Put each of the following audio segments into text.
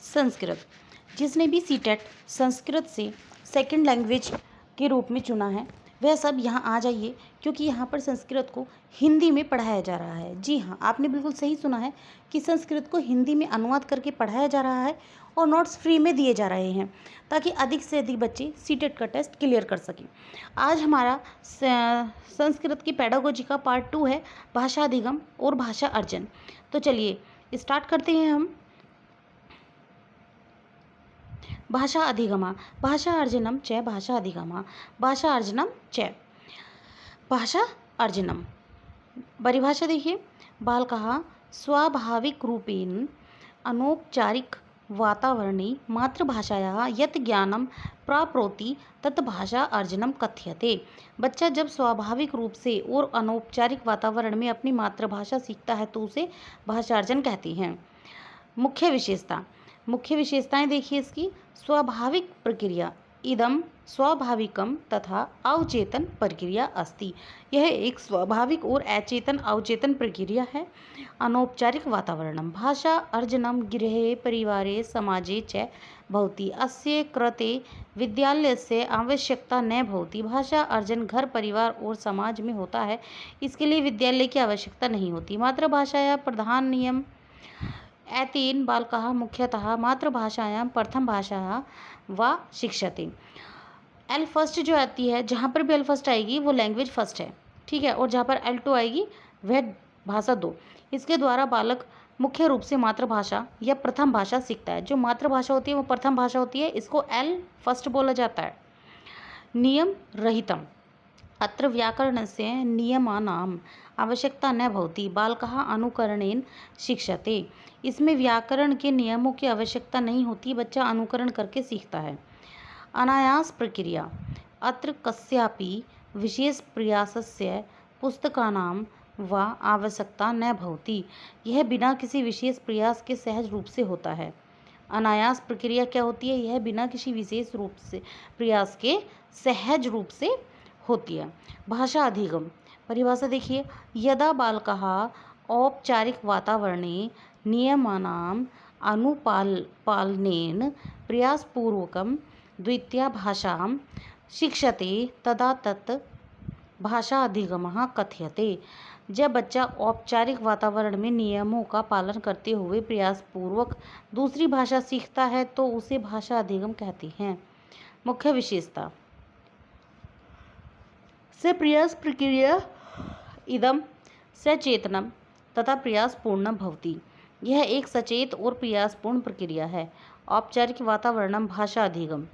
संस्कृत। जिसने भी सीटेट संस्कृत से सेकंड लैंग्वेज के रूप में चुना है वह सब यहाँ आ जाइए, क्योंकि यहाँ पर संस्कृत को हिंदी में पढ़ाया जा रहा है। जी हाँ, आपने बिल्कुल सही सुना है कि संस्कृत को हिंदी में अनुवाद करके पढ़ाया जा रहा है और नोट्स फ्री में दिए जा रहे हैं, ताकि अधिक से अधिक बच्चे सीटेट का टेस्ट क्लियर कर सकें। आज हमारा संस्कृत की पेडागोजी का पार्ट 2 है, भाषा अधिगम और भाषा अर्जन। तो चलिए स्टार्ट करते हैं हम। भाषा अधिगमा भाषा अर्जनम च भाषा अधिगमा भाषा अर्जनम च भाषा अर्जनम। परिभाषा देखिए, बालकः स्वाभाविक रूपेण अनौपचारिक वातावरणे मातृभाषायाः यत् ज्ञानं प्राप्नोति तत् भाषा अर्जनम कथ्यते। बच्चा जब स्वाभाविक रूप से और अनौपचारिक वातावरण में अपनी मातृभाषा सीखता है तो उसे भाषा अर्जन कहते हैं। मुख्य विशेषताएं देखिए इसकी। स्वाभाविक प्रक्रिया, इदम स्वाभाविकम तथा अवचेतन प्रक्रिया अस्ति। यह एक स्वाभाविक और अचेतन अवचेतन प्रक्रिया है। अनौपचारिक वातावरणम भाषा अर्जनम गृहे परिवारे समाजे च भवति। अस्य कृते विद्यालयस्य आवश्यकता न भवति। भाषा अर्जन घर परिवार और समाज में होता है, इसके लिए विद्यालय की आवश्यकता नहीं होती। मातृभाषायाः प्रधान नियम एतेन बालकः मुख्यतः मातृभाषायां प्रथम भाषा वा शिक्षते। एल फर्स्ट जो आती है, जहाँ पर भी एल फर्स्ट आएगी वो लैंग्वेज फर्स्ट है, ठीक है, और जहाँ पर एल टू आएगी वह भाषा 2। इसके द्वारा बालक मुख्य रूप से मातृभाषा या प्रथम भाषा सीखता है। जो मातृभाषा होती है वो प्रथम भाषा होती है, इसको एल फर्स्ट बोला जाता है। नियम रहितम अत्र व्याकरणस्य नियमानाम् आवश्यकता न भवति। बालकः अनुकरणेन शिक्षते। इसमें व्याकरण के नियमों की आवश्यकता नहीं होती, बच्चा अनुकरण करके सीखता है। अनायास प्रक्रिया अत्र कस्यापि विशेष प्रयासस्य पुस्तकानां वा आवश्यकता न भवति। यह बिना किसी विशेष प्रयास के सहज रूप से होता है। अनायास प्रक्रिया क्या होती है? यह बिना किसी विशेष रूप से प्रयास के सहज रूप से होती है। भाषा अधिगम परिभाषा देखिए, यदा बालकः औपचारिक वातावरणे नियमानाम् अनुपालनेन प्रयासपूर्वकं द्वितीया भाषां शिक्षते तदा तत् भाषा अधिगमः कथ्यते। जब बच्चा औपचारिक वातावरण में नियमों का पालन करते हुए प्रयासपूर्वक दूसरी भाषा सीखता है तो उसे भाषा अधिगम कहते हैं। मुख्य विशेषता से प्रयास प्रक्रिया इदम सचेतनम तथा प्रयासपूर्णम भवति। यह एक सचेत और प्रयासपूर्ण प्रक्रिया है। औपचारिक वातावरणम भाषा अधिगम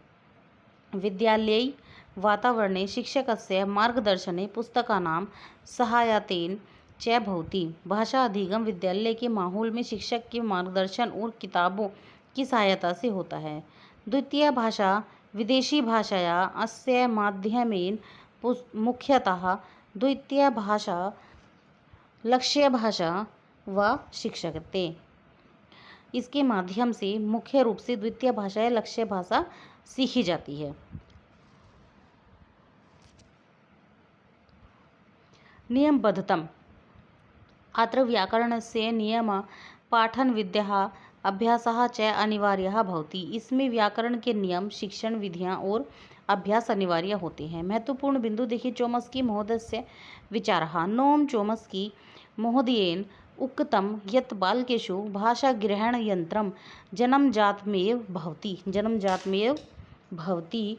विद्यालयी वातावरणे शिक्षकस्य मार्गदर्शने पुस्तकानां सहायतेन च भवति। भाषा अधिगम विद्यालय के माहौल में शिक्षक के मार्गदर्शन और किताबों की सहायता से होता है। द्वितीय भाषा विदेशी भाषाया अस्य माध्यमेन मुख्यतः द्वितीय भाषा लक्ष्य भाषा व शिक्षकते। इसके माध्यम से मुख्य रूप से द्वितीय भाषा या लक्ष्य भाषा सीखी जाती है। नियमबद्धतम अत्र व्याकरणस्य नियम पाठन विद्या अभ्यासः च अनिवार्यः भवति। इसमें व्याकरण के नियम, शिक्षण विधियाँ और अभ्यास अनिवार्य होते हैं। महत्वपूर्ण बिंदु देखिए, चोम्स्की महोदयस्य विचारः। नोम चोम्स्की महोदयेन उक्तं यत् बालकेषु भाषाग्रहणयन्त्रं जन्मजातमेव भवति।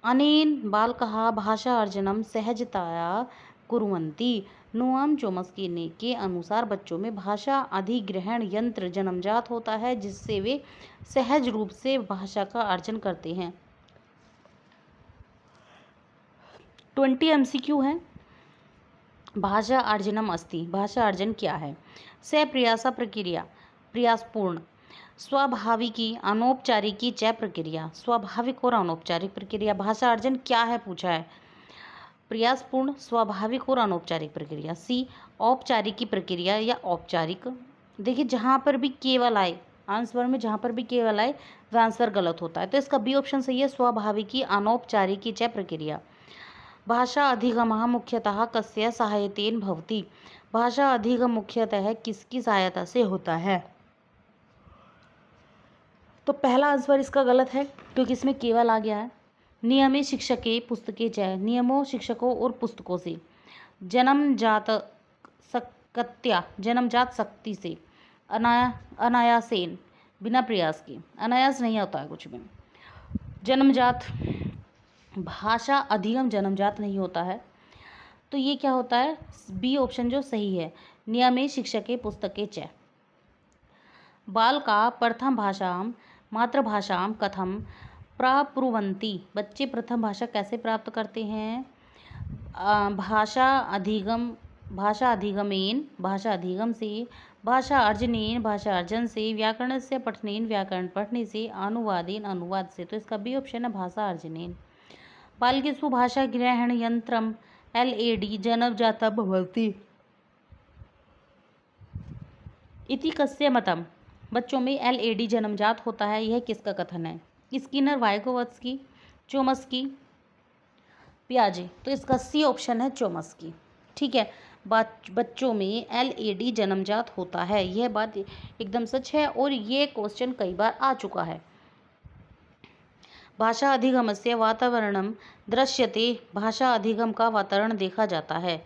अनेन बालकः भाषा अर्जनं सहजतया कुर्वन्ति। नोआम चोम्स्की ने के अनुसार बच्चों में भाषा अधिग्रहण यंत्र जन्मजात होता है, जिससे वे सहज रूप से भाषा का अर्जन करते हैं। 20 MCQ है। भाषा अर्जनम अस्ति। भाषा अर्जन क्या है? स प्रयासा प्रक्रिया प्रयासपूर्ण स्वाभाविकी अनौपचारिकी च प्रक्रिया। स्वाभाविक और अनौपचारिक प्रक्रिया। भाषा अर्जन क्या है पूछा है? प्रयासपूर्ण, स्वाभाविक और अनौपचारिक प्रक्रिया। सी औपचारिक की प्रक्रिया या औपचारिक। देखिए, जहाँ पर भी केवल आए आंसर में, जहाँ पर भी केवल आए वह आंसर गलत होता है, तो इसका बी ऑप्शन सही है, स्वाभाविकी अनौपचारिकी च प्रक्रिया। भाषा अधिगमः मुख्यतः कस्य सहायतेन भवति। भाषा अधिगम मुख्यतः किसकी सहायता से होता है? तो पहला आंसर इसका गलत है क्योंकि इसमें केवल आ गया है। नियमे शिक्षके पुस्तके च, नियमों शिक्षकों और पुस्तकों से। जन्मजात सकत्या, जन्मजात शक्ति से। अनायासेन, बिना प्रयास के। अनायास नहीं होता है कुछ भी। जन्मजात, भाषा अधिगम जन्मजात नहीं होता है। तो ये क्या होता है, बी ऑप्शन जो सही है, नियमे शिक्षके पुस्तके च। बालका प्रथम भाषां मातृभाषां कथम प्राप्नुवन्ति, बच्चे प्रथम भाषा कैसे प्राप्त करते हैं। भाषा अधिगम, भाषा अधिगमेन, भाषा अधिगम से। भाषा अर्जनेन, भाषा अर्जन से। व्याकरण से पठनेन, व्याकरण पढ़ने से। अनुवादेन, अनुवाद से। तो इसका बी ऑप्शन है भाषा अर्जनेन। बालकेषु भाषा ग्रहण यंत्रम LED जन्मजातं भवति इति कस्य मतम, बच्चों में LED जन्मजात होता है, यह किसका कथन है। स्किनर, वाइकोवस्की, चोम्स्की, पियाजे। तो इसका सी ऑप्शन है चोम्स्की। ठीक है, बच्चों में LED जन्मजात होता है, यह बात एकदम सच है और ये क्वेश्चन कई बार आ चुका है। भाषा अधिगमस्य वातावरणम दृश्यते, भाषा अधिगम का वातावरण देखा जाता है।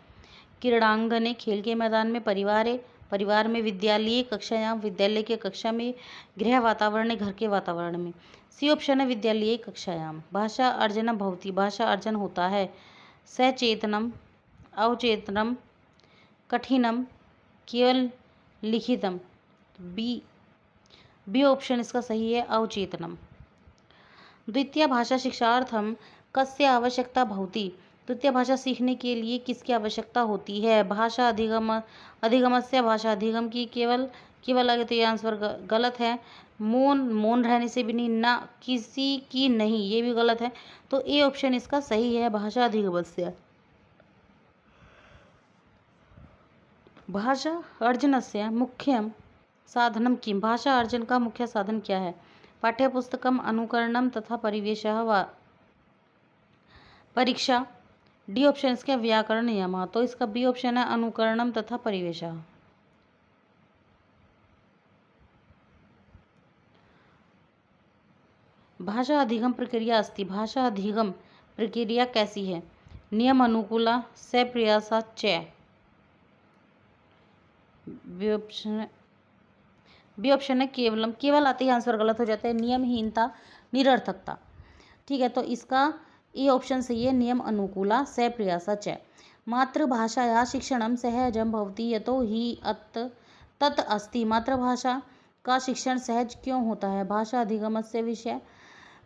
क्रीड़ांगने, खेल के मैदान में। परिवारे, परिवार में। विद्यालय कक्षायां, विद्यालय के कक्षा में। गृह वातावरण, घर के वातावरण में। सी ऑप्शन है विद्यालय कक्षायां। भाषा अर्जनम भवति, भाषा अर्जन होता है। सचेतनम, अवचेतनम, कठिनम, केवल लिखितम। बी ऑप्शन इसका सही है, अवचेतनम। द्वितीय भाषा शिक्षार्थम कस्य आवश्यकता भवति, द्वितीय भाषा सीखने के लिए किसकी आवश्यकता होती है। भाषा अधिगमस्य, भाषा अधिगम की। केवल आगे तो ये आंसर गलत है। मौन रहने से भी नहीं, ना किसी की नहीं, ये भी गलत है। तो ए ऑप्शन इसका सही है, भाषा अधिगमस्य। भाषा अर्जनस्य मुख्यम साधनम किम, भाषा अर्जन का मुख्य साधन क्या है। पाठ्यपुस्तकम, अनुकरणम तथा परिवेशः व परीक्षा। डी ऑप्शन इसका व्याकरण नियम। तो इसका बी ऑप्शन है अनुकरणम तथा परिवेशः। भाषा अधिगम प्रक्रिया अस्ति, भाषा अधिगम प्रक्रिया कैसी है। नियम अनुकूला, सप्रयासा च। बी ऑप्शन है केवलम, केवल आते ही आंसर गलत हो जाता है। नियमहीनता, निरर्थकता। ठीक है, तो इसका ए ऑप्शन सही है, नियम अनुकूला सप्रयासा च। मातृभाषाया शिक्षणम सहजम भवति यतो हि तत् अस्ति, मातृभाषा का शिक्षण सहज क्यों होता है। भाषा अधिगमस्य विषय,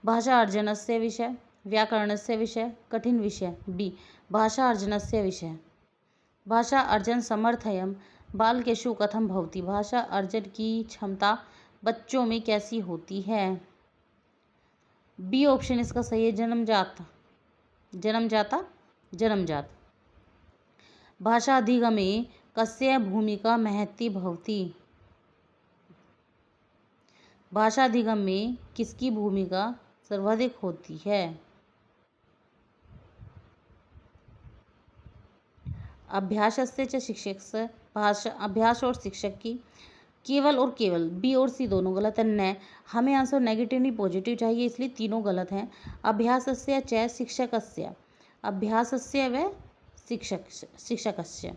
भाषा अर्जनस्य विषय, व्याकरणस्य विषय, कठिन विषय। बी भाषा अर्जनस्य विषय। भाषा अर्जन समर्थयम बालकेषु कथम भवति, भाषा अर्जन की क्षमता बच्चों में कैसी होती है। बी ऑप्शन इसका सही है, जन्मजात, जन्मजात। भाषा अधिगमे कस्य भूमिका महती भवति, भाषा अधिगम में किसकी भूमिका सर्वाधिक होती है। अभ्यासस्य च शिक्षक, भाषा अभ्यास और शिक्षक की। केवल और केवल, बी और सी दोनों गलत है। न, हमें आंसर नेगेटिव नहीं पॉजिटिव चाहिए, इसलिए तीनों गलत हैं। अभ्यासस्य च शिक्षकस्य, अभ्यासस्य व शिक्षकस्य।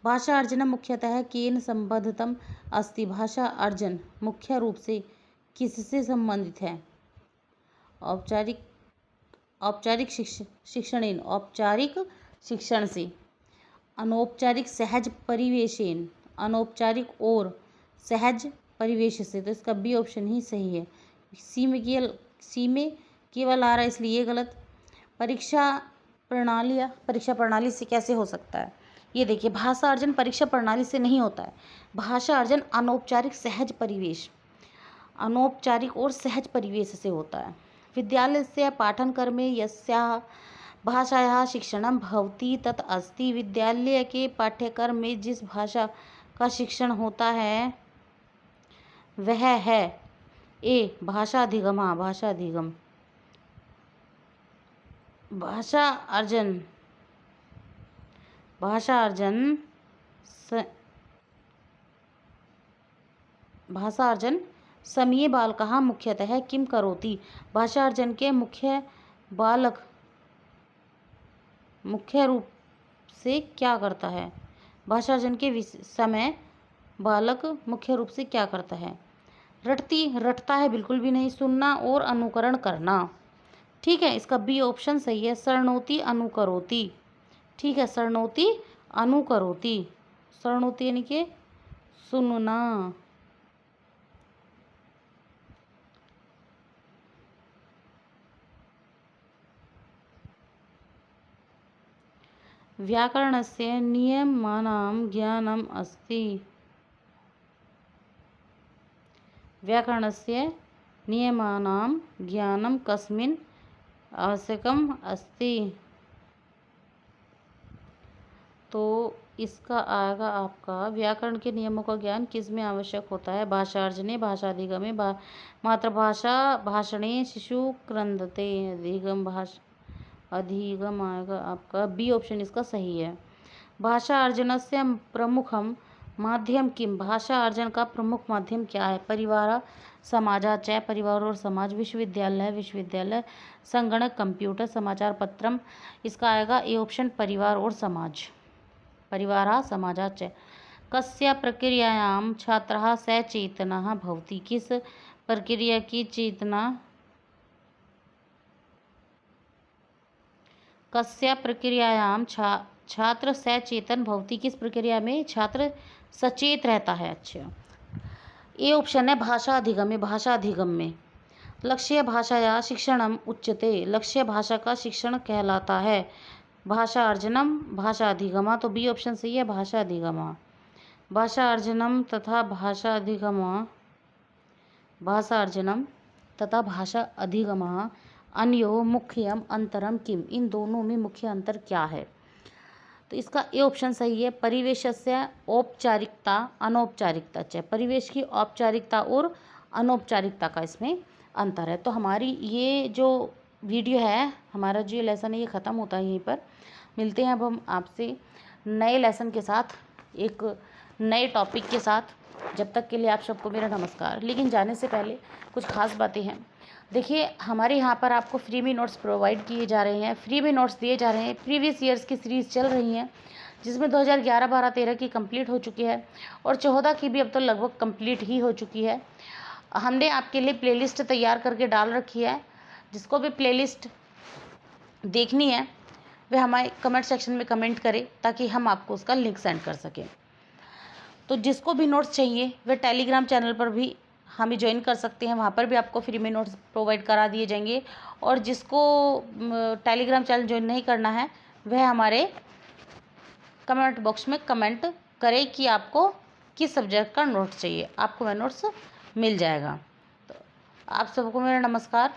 भाषा अर्जन मुख्यतः केन संबद्धतम अस्ति, भाषा अर्जन मुख्य रूप से किससे संबंधित है। औपचारिक शिक्षणेन, औपचारिक शिक्षण से। अनौपचारिक सहज परिवेशेन, अनौपचारिक और सहज परिवेश से। तो इसका बी ऑप्शन ही सही है। सी में केवल आ रहा है, इसलिए ये गलत। परीक्षा प्रणाली से कैसे हो सकता है। ये देखिए, भाषा अर्जन परीक्षा प्रणाली से नहीं होता है। भाषा अर्जन अनौपचारिक सहज परिवेश, अनौपचारिक और सहज परिवेश से होता है। विद्यालय से पाठनक्रमे यस्याः भाषायाः शिक्षणं भवति तत् अस्ति, विद्यालय के पाठ्यक्रम में जिस भाषा का शिक्षण होता है वह है। ए भाषा अधिगम, भाषा अधिगम। भाषा अर्जन, भाषा अर्जन समये बालकः मुख्यतः किं करोति। भाषार्जन के बालक मुख्य रूप से क्या करता है। भाषार्जन के समय बालक मुख्य रूप से क्या करता है। रटता है बिल्कुल भी नहीं। सुनना और अनुकरण करना। ठीक है, इसका बी ऑप्शन सही है। शृणोति अनुकरोति। ठीक है, शृणोति अनुकरोति। शृणोति यानी कि सुनना। व्याकरणस्य नियमानां ज्ञानम् अस्ति। व्याकरणस्य नियमानां ज्ञानं कस्मिन् आवश्यकम् अस्ति। तो इसका आएगा आपका व्याकरण के नियमों का ज्ञान किस में आवश्यक होता है। भाषार्जने, भाषाधिगमे, मातृभाषा भाषणे, शिशु क्रंदते। अधिगम आएगा आपका बी ऑप्शन इसका सही है। भाषा अर्जनस्य प्रमुखम माध्यम किम। भाषा अर्जन का प्रमुख माध्यम क्या है। परिवार, समाज, परिवार और समाज, विश्वविद्यालय, संगणक, कंप्यूटर, समाचार पत्रम। इसका आएगा ए ऑप्शन परिवार और समाज। परिवार, समाज, कस्य प्रक्रियायां छात्रः सचेतनः भवति। किस प्रक्रिया की चेतना। कस्य प्रक्रियायां छात्र सचेतन भवति। किस प्रक्रिया में छात्र सचेत रहता है। अच्छा, ए ऑप्शन है भाषा अधिगम में। भाषा अधिगम में लक्ष्य भाषाया शिक्षणम उच्यते। लक्ष्य भाषा का शिक्षण कहलाता है। भाषा अर्जनम, भाषा अधिगमा। तो बी ऑप्शन सही है, भाषा अधिगमा। भाषा अर्जनम तथा भाषा अधिगमा, भाषा अर्जनम तथा भाषा अधिगमा अन्यो मुख्यम अंतरम किम। इन दोनों में मुख्य अंतर क्या है। तो इसका ए ऑप्शन सही है। परिवेशस्य औपचारिकता अनौपचारिकता। चाहे परिवेश की औपचारिकता और अनौपचारिकता का इसमें अंतर है। तो हमारी ये जो वीडियो है, हमारा जो लेसन है, ये ख़त्म होता है यहीं पर। मिलते हैं अब हम आपसे नए लेसन के साथ, एक नए टॉपिक के साथ। जब तक के लिए आप सबको मेरा नमस्कार। लेकिन जाने से पहले कुछ खास बातें हैं। देखिए, हमारे यहाँ पर आपको फ्री में नोट्स प्रोवाइड किए जा रहे हैं, फ्री में नोट्स दिए जा रहे हैं। प्रीवियस ईयर्स की सीरीज़ चल रही हैं, जिसमें 2011, 12, 13 की कंप्लीट हो चुकी है और 14 की भी अब तो लगभग कंप्लीट ही हो चुकी है। हमने आपके लिए प्लेलिस्ट तैयार करके डाल रखी है। जिसको भी प्लेलिस्ट देखनी है वह हमारे कमेंट सेक्शन में कमेंट करें, ताकि हम आपको उसका लिंक सेंड कर सकें। तो जिसको भी नोट्स चाहिए वह टेलीग्राम चैनल पर भी हमें ज्वाइन कर सकते हैं। वहाँ पर भी आपको फ्री में नोट्स प्रोवाइड करा दिए जाएंगे। और जिसको टेलीग्राम चैनल ज्वाइन नहीं करना है वह हमारे कमेंट बॉक्स में कमेंट करे कि आपको किस सब्जेक्ट का नोट्स चाहिए। आपको वह नोट्स मिल जाएगा। तो आप सबको मेरा नमस्कार।